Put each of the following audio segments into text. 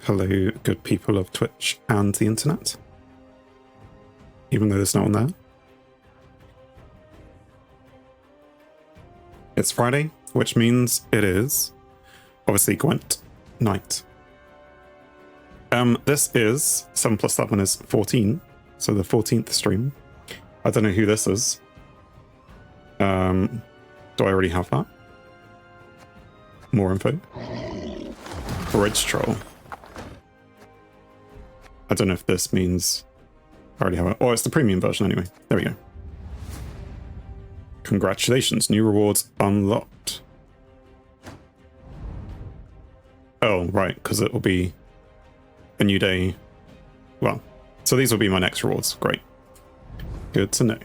Hello, good people of Twitch and the internet. Even though there's no one there. It's Friday, which means it is obviously Gwent night. This is 7 plus 7 is 14, so the 14th stream. I don't know who this is. Do I already have that? More info. Bridge troll. I don't know if this means I already have it. Oh, it's the premium version anyway. There we go. Congratulations, new rewards unlocked. Oh, right, because it will be a new day. Well, so these will be my next rewards. Great. Good to know.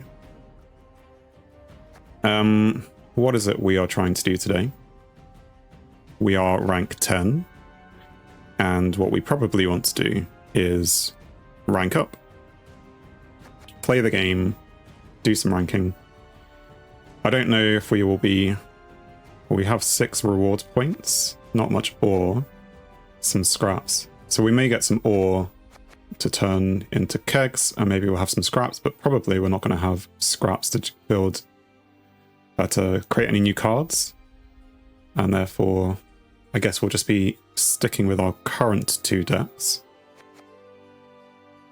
What is it we are trying to do today? We are rank 10. And what we probably want to do is rank up. Play the game, do some ranking. I don't know if we will be... Well, we have 6 reward points, not much ore, some scraps. So we may get some ore to turn into kegs, and maybe we'll have some scraps, but probably we're not going to have scraps to build, to create any new cards. And therefore, I guess we'll just be sticking with our current 2 decks,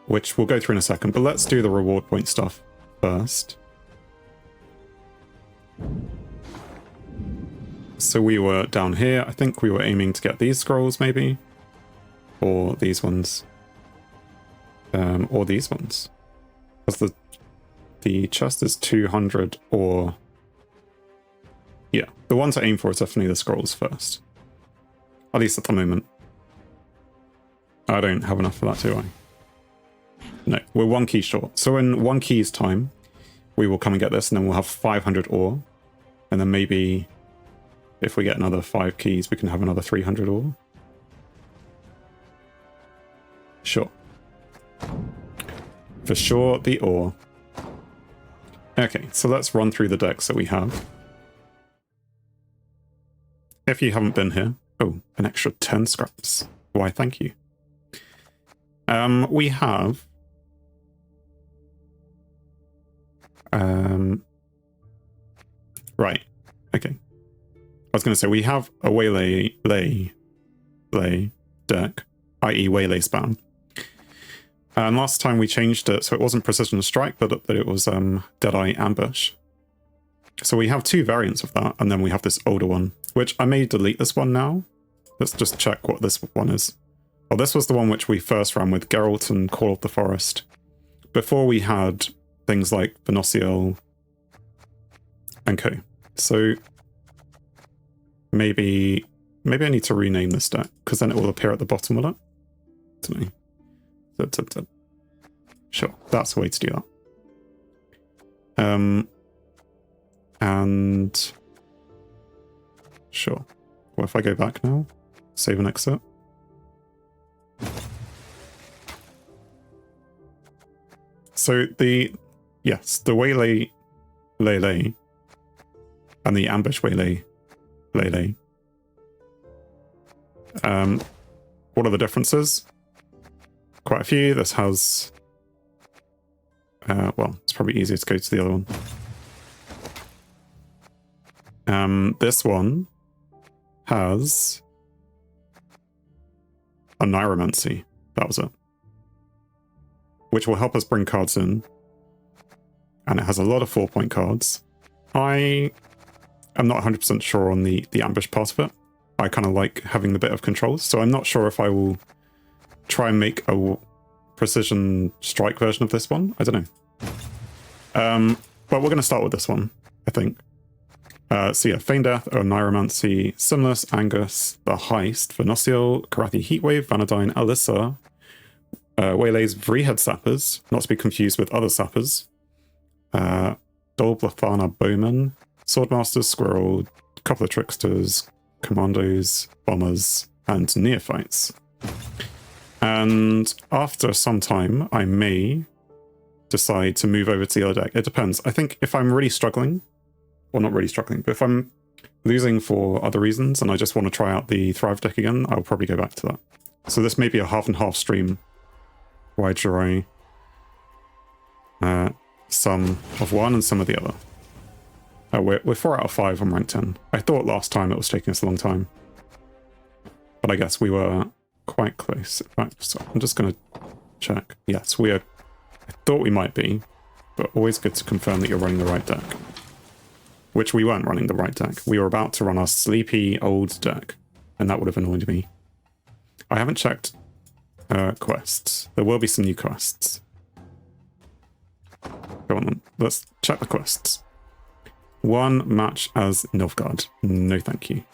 which we'll go through in a second, but let's do the reward point stuff first. So we were down here. I think we were aiming to get these scrolls, maybe, or these ones, or these ones. Because the chest is 200, or yeah, the one to aim for is definitely the scrolls first. At least at the moment. I don't have enough for that, do I? No, we're 1 key short. So in 1 key's time, we will come and get this, and then we'll have 500 ore. And then maybe if we get another 5 keys, we can have another 300 ore. Sure. For sure, the ore. Okay, so let's run through the decks that we have. If you haven't been here... Oh, an extra 10 scraps. Why, thank you. We have... Right, okay. I was going to say, we have a Waylay-lay-lay deck, i.e. Waylay spam. And last time we changed it, so it wasn't Precision Strike, but it was Deadeye Ambush. So we have 2 variants of that, and then we have this older one, which I may delete this one now. Let's just check what this one is. Well, this was the one which we first ran with Geralt and Call of the Forest. Before we had things like scoi'atel and co. So maybe I need to rename this deck, because then it will appear at the bottom, will it? To me. Sure, that's the way to do that. And sure. Well, if I go back now, save and exit. So the Waylay-lay-lay and the ambush Waylay-lay-lay. What are the differences? Quite a few. This has... well, it's probably easier to go to the other one. This one has a Neuromancy. That was it. Which will help us bring cards in. And it has a lot of 4-point cards. I am not 100% sure on the ambush part of it. I kind of like having the bit of controls, so I'm not sure if I will try and make a Precision Strike version of this one. I don't know. But we're going to start with this one, I think. So yeah, Feign Death, or Neuromancy, Simless, Angus, The Heist, Venusiel, Karathi Heatwave, Vanadine, Alyssa, Waylay's Vreehead Sappers, not to be confused with other Sappers, Dolblafana Bowman, Swordmaster, Squirrel, a couple of Tricksters, Commandos, Bombers, and Neophytes. And after some time, I may decide to move over to the other deck. It depends. I think if I'm really struggling, well, not really struggling, but if I'm losing for other reasons and I just want to try out the Thrive deck again, I'll probably go back to that. So this may be a half and half stream. Why draw some of one and some of the other. Oh, we're 4 out of 5 on rank 10. I thought last time it was taking us a long time. But I guess we were quite close. In fact, so I'm just going to check. Yes, we are. I thought we might be, but always good to confirm that you're running the right deck. Which we weren't running the right deck. We were about to run our sleepy old deck, and that would have annoyed me. I haven't checked quests. There will be some new quests. Go on then. Let's check the quests. 1 match as Nilfgaard. No thank you.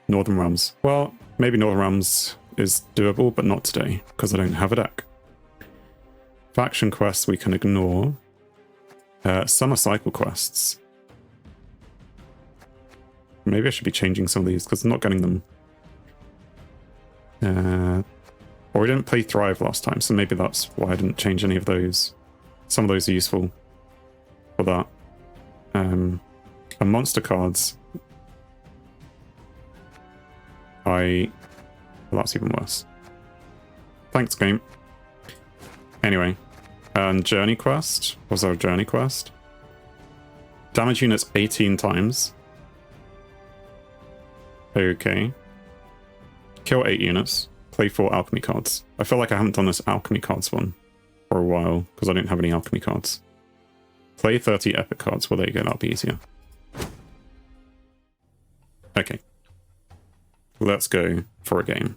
Northern Realms. Well, maybe Northern Realms is doable, but not today, because I don't have a deck. Faction quests we can ignore. Summer cycle quests. Maybe I should be changing some of these, because I'm not getting them. Or we didn't play Thrive last time, so maybe that's why I didn't change any of those. Some of those are useful for that. And monster cards. Well, that's even worse. Thanks, game. Anyway, and journey quest. Was there a journey quest? Damage units 18 times. Okay. Kill 8 units. Play 4 alchemy cards. I feel like I haven't done this alchemy cards one for a while, because I don't have any alchemy cards. Play 30 epic cards. Well, there you go, that'll be easier. Okay. Let's go for a game.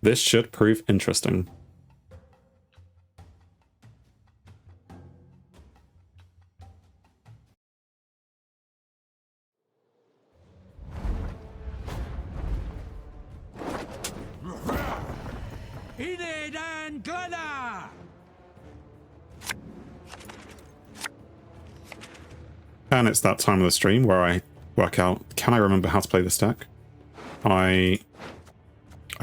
This should prove interesting. And it's that time of the stream where I work out, can I remember how to play this deck? I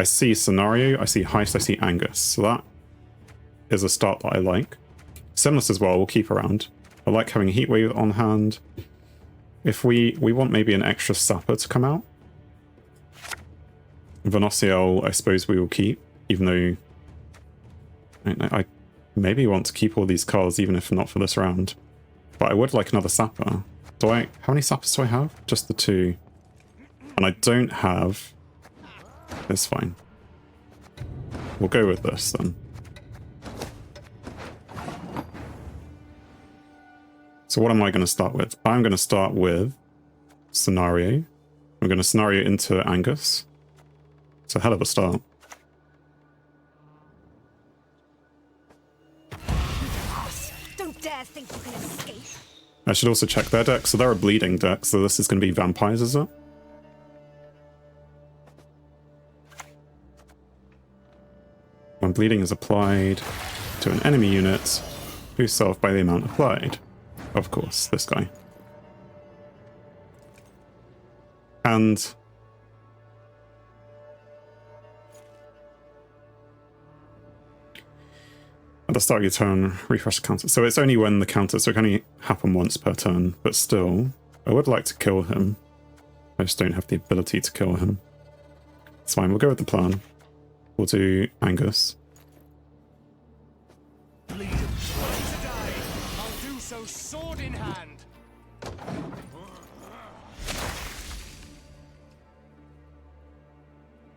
see Scenario, I see Heist, I see Angus. So that is a start that I like. Simless as well, we'll keep around. I like having a heatwave on hand. If we want maybe an extra sapper to come out. Venosiel, I suppose we will keep, even though I maybe want to keep all these cards, even if not for this round. But I would like another sapper. How many sappers do I have? Just the 2. And I don't have... It's fine. We'll go with this then. So what am I going to start with? I'm going to start with Scenario. I'm going to Scenario into Angus. It's a hell of a start. Don't dare think you can escape. I should also check their deck. So they're a bleeding deck, so this is going to be vampires, is it? When bleeding is applied to an enemy unit, who's solved by the amount applied. Of course, this guy. And at the start of your turn, refresh the counter. So it's only when the counter, so it can only happen once per turn, but still, I would like to kill him. I just don't have the ability to kill him. It's fine, we'll go with the plan. We'll do Angus. I'll do so sword in hand.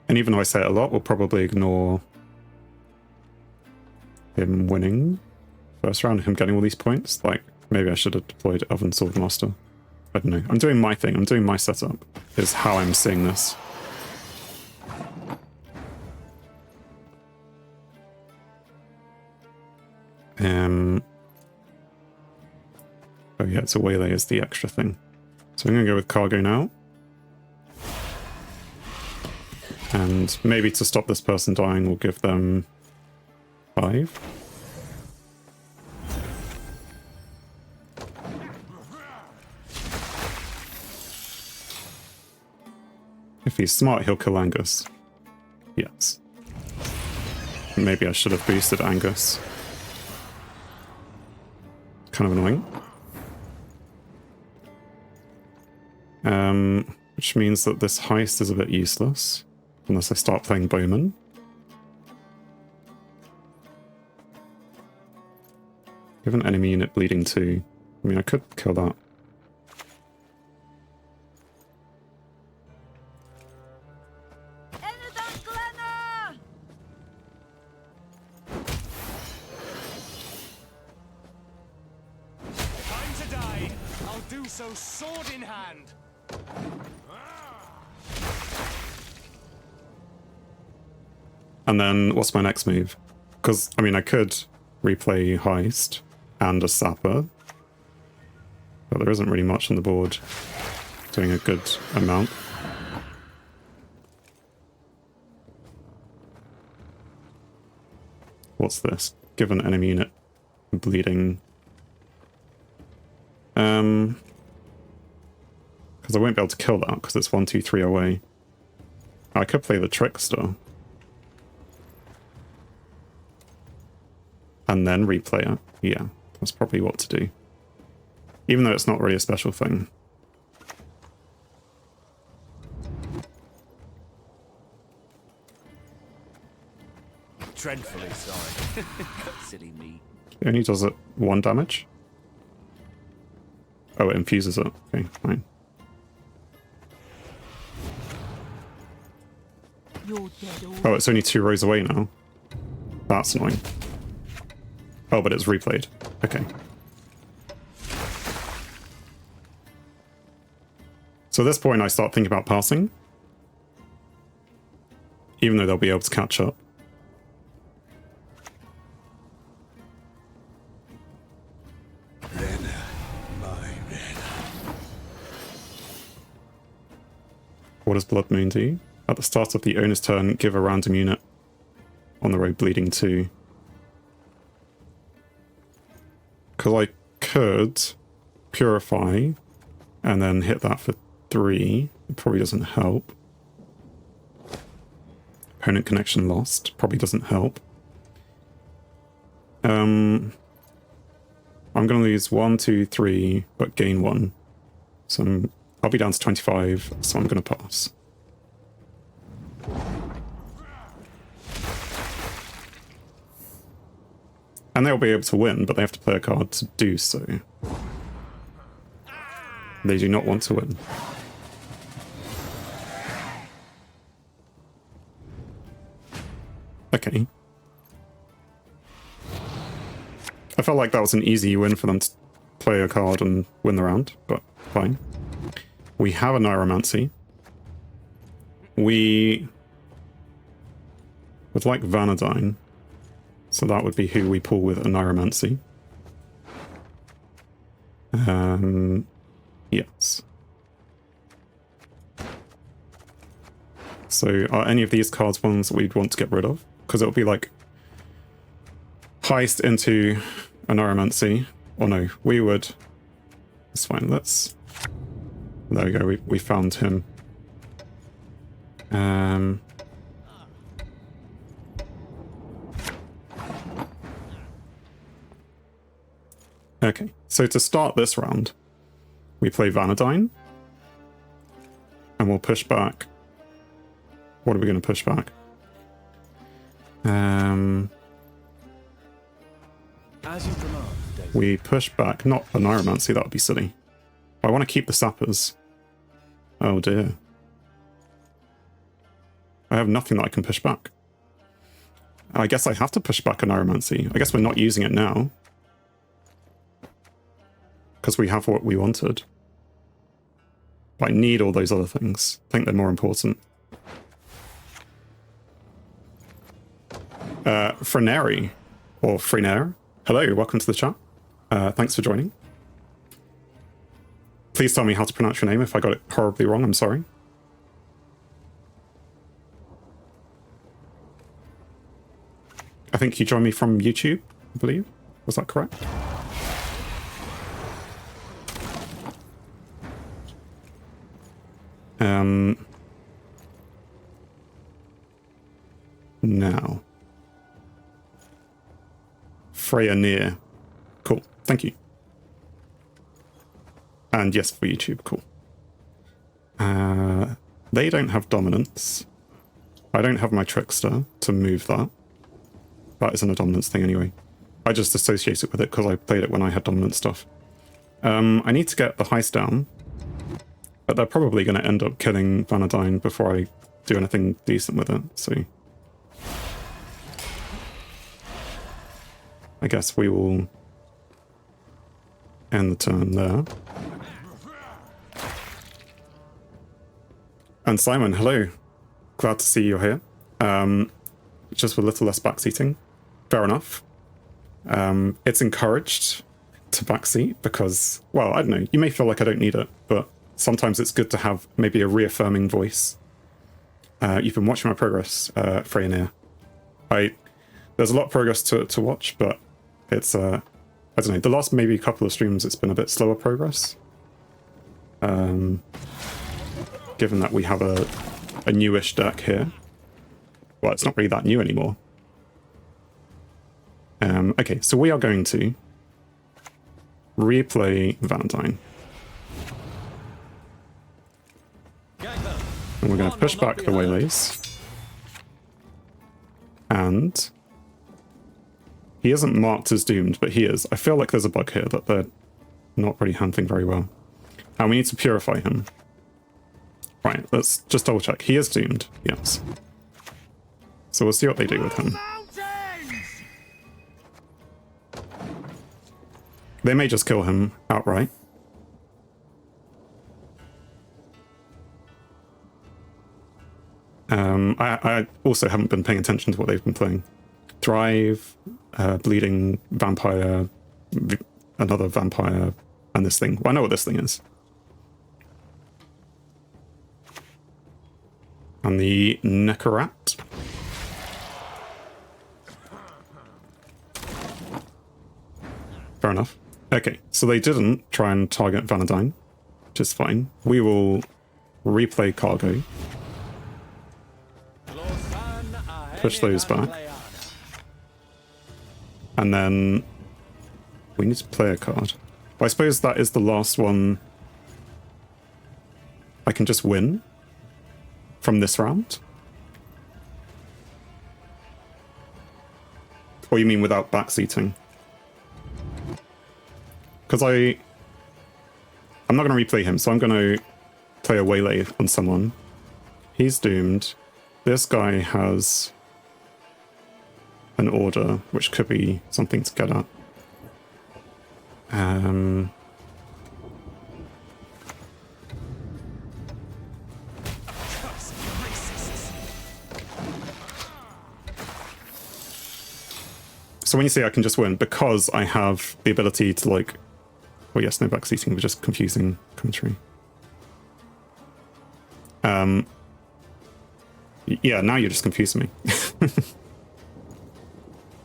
And even though I say it a lot, we'll probably ignore him winning first round, him getting all these points. Like, maybe I should have deployed Oven Swordmaster. I don't know. I'm doing my thing. I'm doing my setup, is how I'm seeing this. Oh yeah, it's a Waylay is the extra thing. So I'm going to go with Cargo now. And maybe to stop this person dying, we'll give them 5. If he's smart, he'll kill Angus. Yes. Maybe I should have boosted Angus. Kind of annoying. Which means that this heist is a bit useless. Unless I start playing Bowman. Give an enemy unit bleeding 2. I mean, I could kill that. Time to die. I'll do so sword in hand. And then what's my next move? Because, I mean, I could replay Heist and a Sapper, but there isn't really much on the board doing a good amount. What's this? Give an enemy unit bleeding. Because I won't be able to kill that because it's 1, 2, 3 away. I could play the Trickster. And then replay it. Yeah, that's probably what to do. Even though it's not really a special thing. Dreadfully sorry. Silly me. It only does it 1 damage? Oh, it infuses it. Okay, fine. Oh, it's only 2 rows away now. That's annoying. Oh, but it's replayed. Okay. So at this point I start thinking about passing. Even though they'll be able to catch up. What does Blood Moon do? At the start of the owner's turn, give a random unit on the road bleeding 2. Because I could purify and then hit that for 3. It probably doesn't help. Opponent connection lost. Probably doesn't help. I'm going to lose 1, 2, 3, but gain 1. So I'll be down to 25, so I'm going to pass. And they'll be able to win, but they have to play a card to do so. They do not want to win. Okay. I felt like that was an easy win for them to play a card and win the round, but fine. We have a Neuromancy. We would like Vanadine. So that would be who we pull with a Neuromancy. Yes. So are any of these cards ones that we'd want to get rid of? Because it'll be like Heist into a Neuromancy. Or no, we would... It's fine, let's... There we go, we found him. Okay, so to start this round, we play Vanadine. And we'll push back. What are we going to push back? As you command, David. We push back, not a Neuromancy, that would be silly. I want to keep the Sappers. Oh dear. I have nothing that I can push back. I guess I have to push back a Neuromancy. I guess we're not using it now. Because we have what we wanted. But I need all those other things. I think they're more important. Frenary, or Frenair. Hello, welcome to the chat. Thanks for joining. Please tell me how to pronounce your name if I got it horribly wrong, I'm sorry. I think you joined me from YouTube, I believe. Was that correct? Now. Freya near. Cool, thank you. And yes, for YouTube, cool. They don't have dominance. I don't have my Trickster to move that. That isn't a dominance thing anyway. I just associate it with it because I played it when I had dominant stuff. I need to get the heist down, but they're probably going to end up killing Vanadine before I do anything decent with it, so... I guess we will end the turn there. And Simon, hello. Glad to see you're here. Just with a little less backseating. Fair enough. It's encouraged to backseat because, well, I don't know, you may feel like I don't need it, but sometimes it's good to have maybe a reaffirming voice. You've been watching my progress, Freyneir. There's a lot of progress to watch, but it's, I don't know, the last maybe couple of streams it's been a bit slower progress. Given that we have a newish deck here. Well, it's not really that new anymore. Okay, so we are going to replay Valentine. And we're going to push back the Waylays. And he isn't marked as doomed, but he is. I feel like there's a bug here that they're not really handling very well. And we need to purify him. Right, let's just double check. He is doomed, yes. So we'll see what they do with him. They may just kill him outright. I also haven't been paying attention to what they've been playing. Thrive, Bleeding Vampire, another Vampire, and this thing. Well, I know what this thing is. And the Necarat. Fair enough. Okay, so they didn't try and target Vanadine, which is fine. We will replay Cargo. Push those back. And then we need to play a card. Well, I suppose that is the last one I can just win from this round. Or you mean without backseating? Because I'm not going to replay him, so I'm going to play a Waylay on someone. He's doomed. This guy has an order, which could be something to get at. So when you say I can just win, because I have the ability to, like... Well, yes, no backseating, but just confusing commentary. Yeah, now you're just confusing me.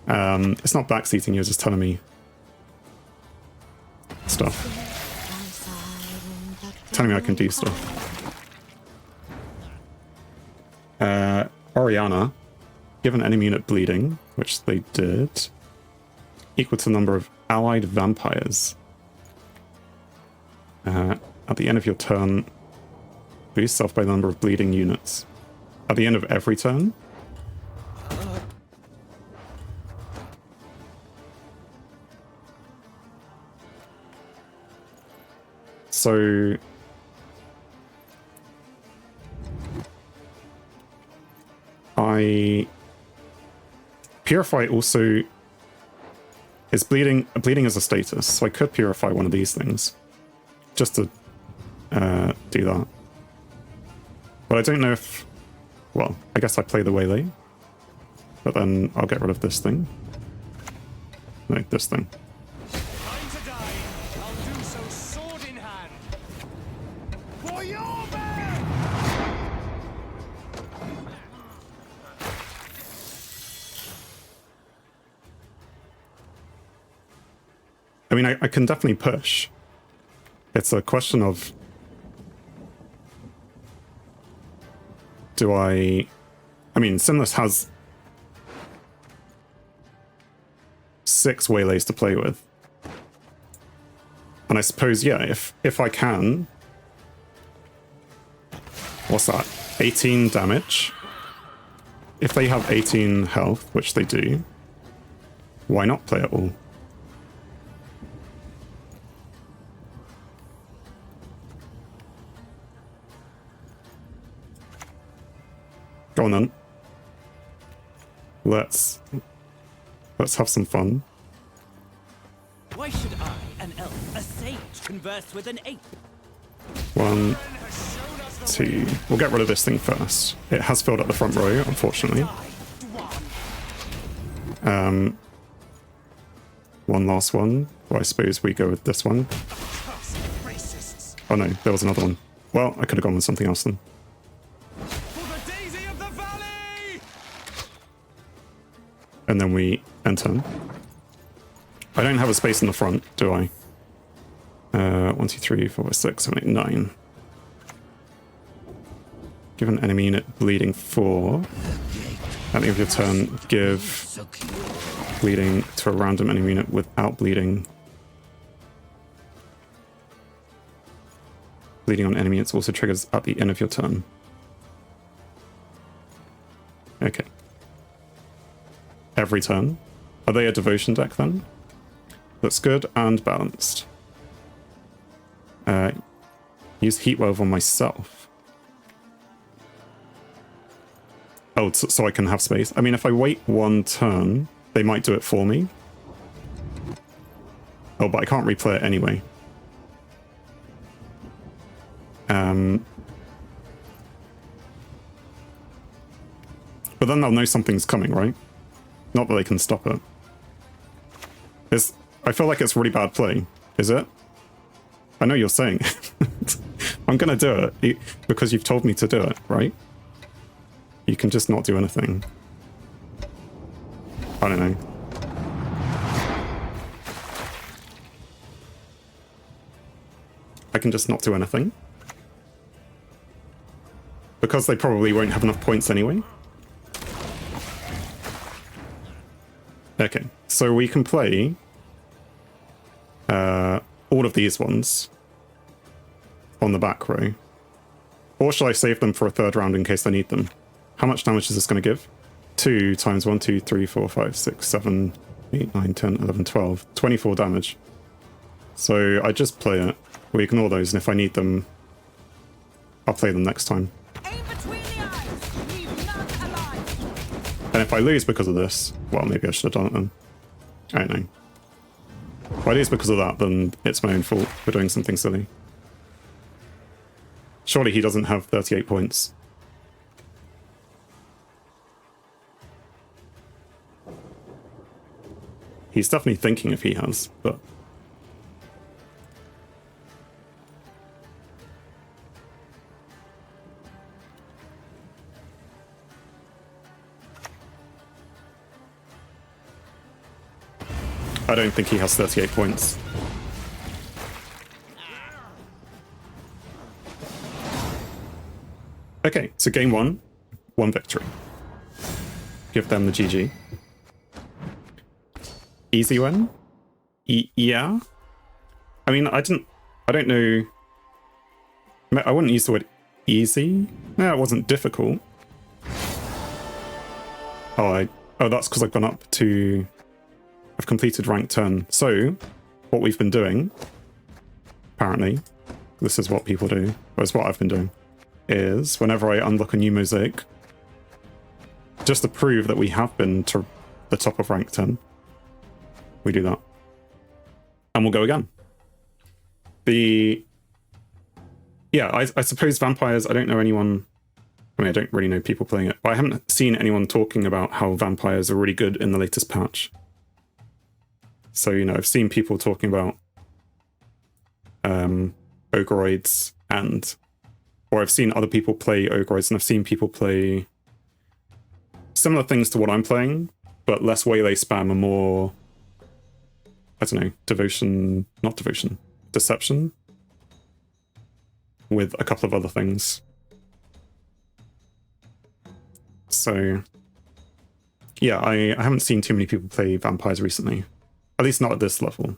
It's not backseating, you're just telling me stuff. Telling me I can do stuff. Oriana, give an enemy unit bleeding, which they did, equal to the number of allied vampires. At the end of your turn, boost self by the number of bleeding units. At the end of every turn? So... Purify also is bleeding as a status, so I could purify one of these things. Just to do that. But I don't know if... Well, I guess I play the Waylay. But then I'll get rid of this thing. No, this thing. Time to die. I'll do so sword in hand. For your man! I mean, I can definitely push. It's a question of... Do I... I mean, Sinless has 6 Waylays to play with. And I suppose, yeah, if I can... What's that? 18 damage. If they have 18 health, which they do, Why not play it all? Go on then. Let's have some fun. Why should I, an elf, a sage, converse with an ape? 1, 2. We'll get rid of this thing first. It has filled up the front row, unfortunately. One last one. Well, I suppose we go with this one. Oh no, there was another one. Well, I could have gone with something else then. For the daisy of the valley! And then we enter. I don't have a space in the front, do I? 1, 2, 3, 4, 5, 6, 7, 8, 9. Give an enemy unit bleeding 4. At the end of your turn, give bleeding to a random enemy unit without bleeding. Bleeding on enemy units also triggers at the end of your turn. Okay. Every turn. Are they a devotion deck then? That's good and balanced. Use heatwave on myself. Oh, so I can have space. I mean, if I wait one turn, they might do it for me. Oh, but I can't replay it anyway. But then they'll know something's coming, right? Not that they can stop it. I feel like it's really bad play. Is it? I know you're saying it. I'm gonna do it because you've told me to do it, right? You can just not do anything. I don't know. I can just not do anything. Because they probably won't have enough points anyway. Okay, so we can play all of these ones on the back row. Or shall I save them for a third round in case I need them? How much damage is this going to give? 2 times 1, 2, 3, 4, 5, 6, 7, 8, 9, 10, 11, 12. 24 damage. So I just play it. We ignore those, and if I need them, I'll play them next time. Aim between the eyes. Leave none alive. And if I lose because of this, well, maybe I should have done it then. I don't know. If I lose because of that, then it's my own fault for doing something silly. Surely he doesn't have 38 points. He's definitely thinking if he has, but... I don't think he has 38 points. Okay, so game 1, 1 victory. Give them the GG. Easy win? Yeah? I mean, I don't know... I wouldn't use the word easy. No, it wasn't difficult. Oh, that's because I've gone up to... I've completed rank 10. So, what we've been doing, apparently, this is what people do, or it's what I've been doing, is whenever I unlock a new mosaic, just to prove that we have been to the top of rank 10, we do that. And we'll go again. Yeah, I suppose vampires, I don't know anyone... I mean, I don't really know people playing it, but I haven't seen anyone talking about how vampires are really good in the latest patch. So, you know, I've seen people talking about Ogoroids or I've seen other people play Ogoroids, and I've seen people play similar things to what I'm playing, but less Waylay spam and more, I don't know, deception, with a couple of other things. So, yeah, I haven't seen too many people play vampires recently. At least not at this level.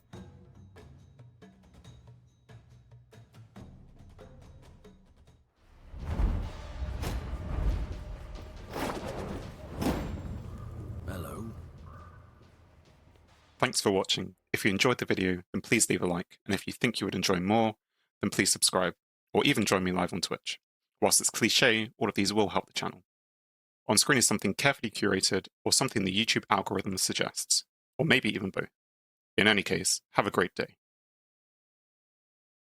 Hello. Thanks for watching. If you enjoyed the video, then please leave a like, and if you think you would enjoy more, then please subscribe, or even join me live on Twitch. Whilst it's cliche, all of these will help the channel. On screen is something carefully curated, or something the YouTube algorithm suggests, or maybe even both. In any case, have a great day.